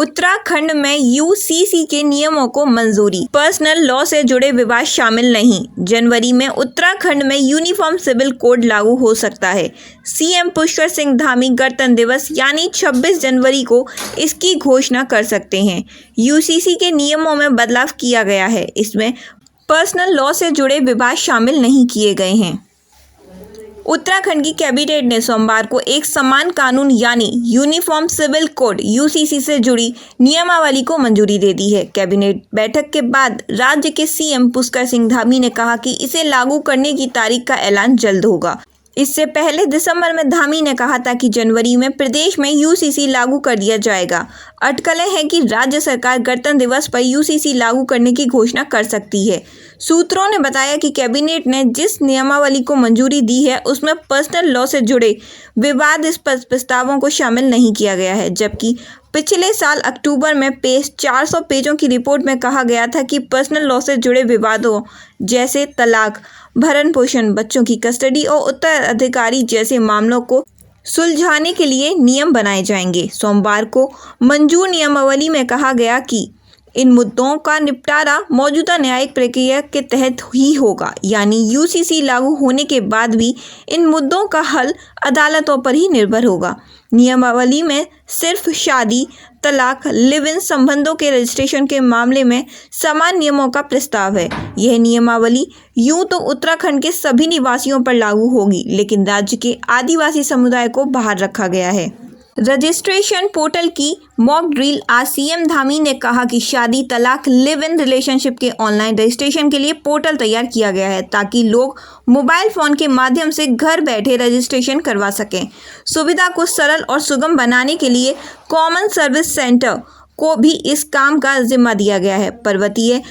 उत्तराखंड में यूसीसी के नियमों को मंजूरी, पर्सनल लॉ से जुड़े विवाद शामिल नहीं। जनवरी में उत्तराखंड में यूनिफॉर्म सिविल कोड लागू हो सकता है। सीएम पुष्कर सिंह धामी गणतंत्र दिवस यानी 26 जनवरी को इसकी घोषणा कर सकते हैं। यूसीसी के नियमों में बदलाव किया गया है। इसमें पर्सनल लॉ से जुड़े विवाद शामिल नहीं किए गए हैं। उत्तराखंड की कैबिनेट ने सोमवार को एक समान कानून यानी यूनिफॉर्म सिविल कोड यूसीसी से जुड़ी नियमावली को मंजूरी दे दी है। कैबिनेट बैठक के बाद राज्य के सीएम पुष्कर सिंह धामी ने कहा कि इसे लागू करने की तारीख का ऐलान जल्द होगा। इससे पहले दिसंबर में धामी ने कहा था कि जनवरी में प्रदेश में यूसीसी लागू कर दिया जाएगा। अटकलें हैं कि राज्य सरकार गणतंत्र दिवस पर यूसीसी लागू करने की घोषणा कर सकती है। सूत्रों ने बताया कि कैबिनेट ने जिस नियमावली को मंजूरी दी है उसमें पर्सनल लॉ से जुड़े विवादास्पद प्रस्तावों को शामिल नहीं किया गया है, जबकि पिछले साल अक्टूबर में पेश 400 पेजों की रिपोर्ट में कहा गया था कि पर्सनल लॉ से जुड़े विवादों जैसे तलाक, भरण पोषण, बच्चों की कस्टडी और उत्तराधिकारी जैसे मामलों को सुलझाने के लिए नियम बनाए जाएंगे। सोमवार को मंजूर नियमावली में कहा गया कि इन मुद्दों का निपटारा मौजूदा न्यायिक प्रक्रिया के तहत ही होगा, यानी यूसीसी लागू होने के बाद भी इन मुद्दों का हल अदालतों पर ही निर्भर होगा। नियमावली में सिर्फ शादी, तलाक, लिव इन संबंधों के रजिस्ट्रेशन के मामले में समान नियमों का प्रस्ताव है। यह नियमावली यूं तो उत्तराखंड के सभी निवासियों पर लागू होगी, लेकिन राज्य के आदिवासी समुदाय को बाहर रखा गया है। रजिस्ट्रेशन पोर्टल की मॉक ड्रिल। आज सीएम धामी ने कहा कि शादी, तलाक, लिव इन रिलेशनशिप के ऑनलाइन रजिस्ट्रेशन के लिए पोर्टल तैयार किया गया है ताकि लोग मोबाइल फोन के माध्यम से घर बैठे रजिस्ट्रेशन करवा सकें। सुविधा को सरल और सुगम बनाने के लिए कॉमन सर्विस सेंटर को भी इस काम का जिम्मा दिया गया है। पर्वतीय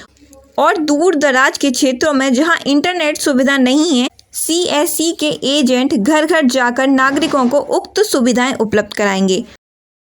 और दूर दराज के क्षेत्रों में जहां इंटरनेट सुविधा नहीं है, सीएससी के एजेंट घर घर जाकर नागरिकों को उक्त सुविधाएं उपलब्ध कराएंगे।